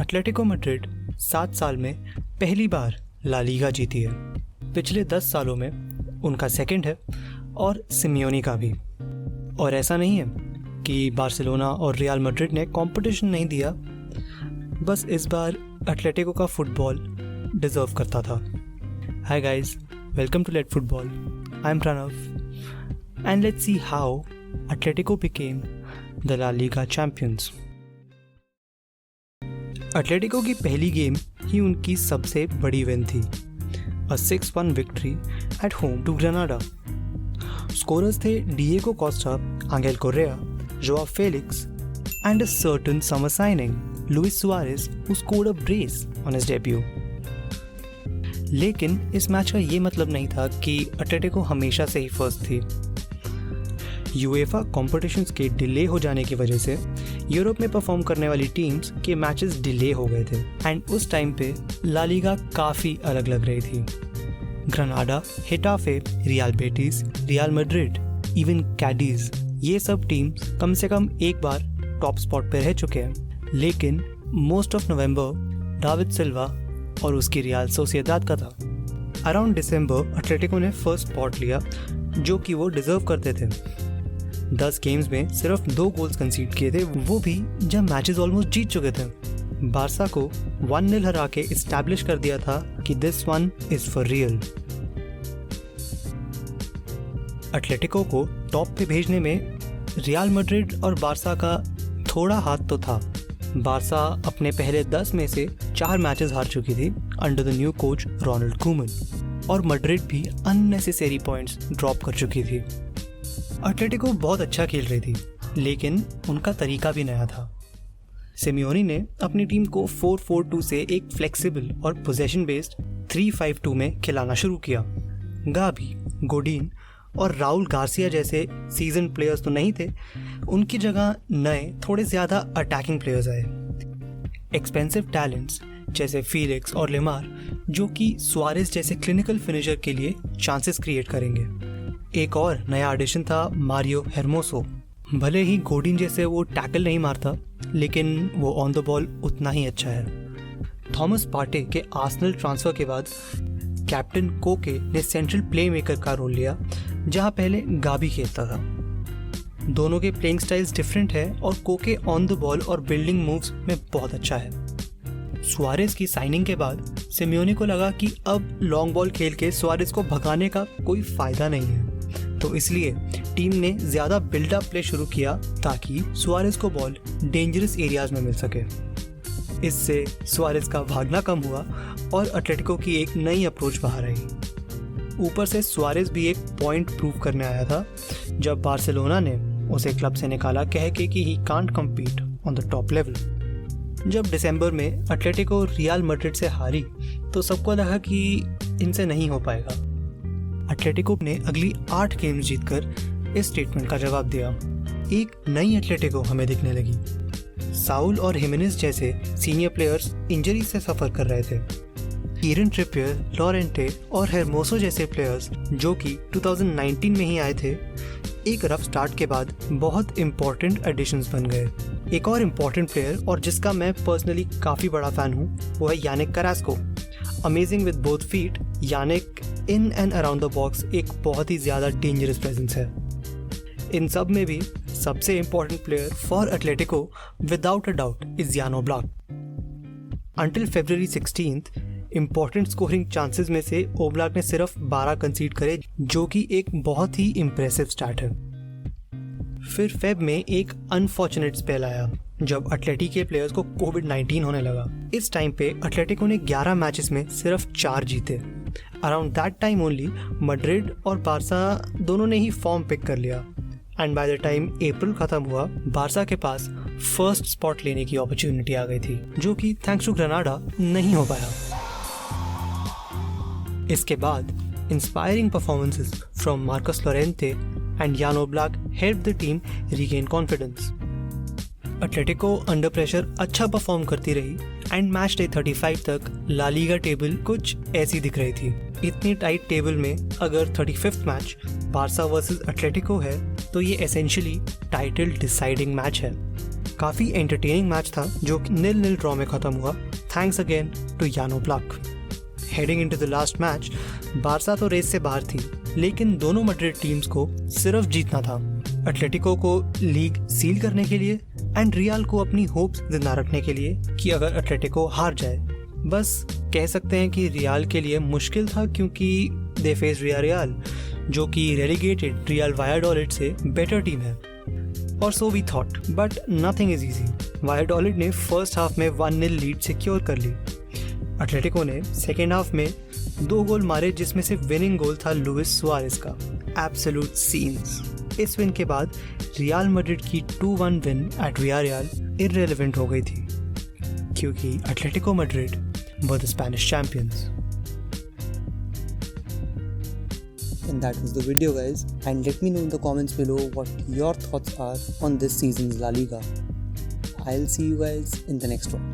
Atletico Madrid 7 साल में पहली बार ला लीगा जीती है। पिछले 10 सालों में उनका सेकंड है और सिमियोनी का भी। और ऐसा नहीं है कि बार्सिलोना और रियल मैड्रिड ने कंपटीशन नहीं दिया, बस इस बार एटलेटिको का फुटबॉल डिजर्व करता था। Hi guys, welcome to let football. I am Pranav and let's see how Atletico became the La Liga champions. Atletico की पहली गेम ही उनकी सबसे बड़ी विन थी, a 6-1 victory at home to Granada. Scorers थे Diego Costa, Angel Correa, Joao Felix and a certain summer signing Luis Suarez who scored a brace on his debut. लेकिन इस मैच का ये मतलब नहीं था कि एटलेटिको हमेशा से ही फर्स्ट थी। यूएफा कॉम्पिटिशन्स के डिले हो जाने की वजह से यूरोप में परफॉर्म करने वाली टीम्स के मैचेस डिले हो गए थे एंड उस टाइम पे ला लीगा काफ़ी अलग लग रही थी। Granada, Getafe, Real Betis, Real Madrid, even Cadiz, ये सब टीम्स कम से कम एक बार टॉप स्पॉट पे रह चुके हैं। लेकिन मोस्ट ऑफ नवंबर डेविड सिल्वा और उसकी रियल सोसिएदाद का था। अराउंड दिसंबर एटलेटिको ने फर्स्ट स्पॉट लिया, जो कि वो डिजर्व करते थे। 10 गेम्स में सिर्फ 2 गोल्स कंसीड किए थे, वो भी जब मैचेस ऑलमोस्ट जीत चुके थे। बारसा को 1-0 हरा के इस्टेब्लिश कर दिया था कि this one is for real. Atletico को टॉप पे भेजने में रियल मैड्रिड और बारसा का थोड़ा हाथ तो था। बारसा अपने पहले 10 में से 4 मैचेस हार चुकी थी under the new coach Ronald Koeman, और मैड्रिड भी अननेसेसरी पॉइंट्स ड्रॉप कर चुकी थी। एटलेटिको बहुत अच्छा खेल रही थी, लेकिन उनका तरीका भी नया था। सिमियोनी ने अपनी टीम को 4-4-2 से एक फ्लेक्सिबल और पोजेशन बेस्ड 3-5-2 में खिलाना शुरू किया। गाबी, गोडीन और राउल गार्सिया जैसे सीजन प्लेयर्स तो नहीं थे, उनकी जगह नए थोड़े ज़्यादा अटैकिंग प्लेयर्स आए। एक्सपेंसिव टैलेंट्स जैसे फीलिक्स और लेमार, जो कि सुआरेज जैसे क्लिनिकल फिनिशर के लिए चांसेस क्रिएट करेंगे। एक और नया एडिशन था मारियो हेर्मोसो। भले ही गोडिन जैसे वो टैकल नहीं मारता, लेकिन वो ऑन द बॉल उतना ही अच्छा है। थॉमस पार्टे के आर्सेनल ट्रांसफर के बाद कैप्टन कोके ने सेंट्रल प्लेमेकर का रोल लिया, जहां पहले गाबी खेलता था। दोनों के प्लेइंग स्टाइल्स डिफरेंट है और कोके ऑन द बॉल और बिल्डिंग मूव्स में बहुत अच्छा है। सुआरेज की साइनिंग के बाद सिमियोनी को लगा कि अब लॉन्ग बॉल खेल के सुआरेज को भगाने का कोई फायदा नहीं है, तो इसलिए टीम ने ज़्यादा बिल्डअप प्ले शुरू किया ताकि सुआरेज को बॉल डेंजरस एरियाज में मिल सके। इससे सुआरेज का भागना कम हुआ और एटलेटिको की एक नई अप्रोच बाहर आई। ऊपर से सुआरेज भी एक पॉइंट प्रूव करने आया था जब बार्सिलोना ने उसे क्लब से निकाला, कह के कि he can't compete on the top level. जब दिसंबर में एटलेटिको रियल मैड्रिड से हारी तो सबको लगा कि इनसे नहीं हो पाएगा। एटलेटिको ने अगली 8 गेम्स जीतकर इस स्टेटमेंट का जवाब दिया। एक नई एटलेटिको हमें दिखने लगी। साउल और हिमेनेस जैसे सीनियर प्लेयर्स इंजरी से सफर कर रहे थे। कीरन ट्रिपियर, लॉरेंटे और हेर्मोसो जैसे प्लेयर्स, जो कि 2019 में ही आए थे, एक रफ स्टार्ट के बाद बहुत इंपॉर्टेंट एडिशंस बन गए। एक और इम्पॉर्टेंट प्लेयर, और जिसका मैं पर्सनली काफ़ी बड़ा फ़ैन हूँ, वो है Yannick Carrasco. Amazing with both feet, Yannick in and around the box एक बहुत ही ज़्यादा डेंजरस प्रेजेंस है। इन सब में भी सबसे important player for Atletico without a doubt is Jan Oblak. Until February 16th important scoring chances में से ओब्लाक ने सिर्फ 12 कंसीड करे, जो कि एक बहुत ही इम्प्रेसिव स्टार्ट है। फिर फेब में एक अनफॉर्चुनेट स्पेल आया जब एटलेटिको के प्लेयर्स को कोविड-19 होने लगा। इस टाइम पे एटलेटिको ने 11 मैचेस में सिर्फ 4 जीते। Around that time only Madrid और बारसा दोनों ने ही फॉर्म पिक कर लिया and by the time April खत्म हुआ, बारसा के पास फर्स्ट स्पॉट लेने की अपॉर्चुनिटी आ गई थी, जो कि थैंक्स टू ग्रेनाडा नहीं हो पाया। इसके बाद inspiring performances from Marcos Llorente and Jan Oblak help the team regain confidence. Atletico under pressure अच्छा परफॉर्म करती रही एंड मैच डे 35 तक ला लीगा टेबल कुछ ऐसी दिख रही थी। इतनी टाइट टेबल में अगर 35th match Barça versus Atletico है तो ये एसेंशियली टाइटल डिसाइडिंग मैच है। काफ़ी एंटरटेनिंग मैच था जो 0-0 ड्रॉ में ख़त्म हुआ, थैंक्स अगेन टू यान Oblak. Heading into the last match, Barca तो रेस से बाहर थी, लेकिन दोनों मैड्रिड टीम्स को सिर्फ जीतना था। एटलेटिको को लीग सील करने के लिए एंड रियल को अपनी होप्स जिंदा रखने के लिए कि अगर एटलेटिको हार जाए। बस कह सकते हैं कि रियल के लिए मुश्किल था क्योंकि दे फेस रियल जो कि रेलीगेटेड रियल वायाडोलिड से बेटर टीम है। और so we thought, but nothing is easy. Valladolid ने फर्स्ट हाफ में 1-0 लीड सिक्योर कर ली। एटलेटिको ने सेकेंड हाफ में 2 गोल मारे, जिसमें से विनिंग गोल था लुइस सुआरेस का। Absolute scenes. इस विन के बाद रियल मैड्रिड की 2-1 विन एट वियारियल इररिलेवेंट हो गई थी क्योंकि Atletico Madrid were the Spanish champions. And that was the video, guys, and let me know in the comments below what your thoughts are on this season's La Liga. I'll see you guys in the next one.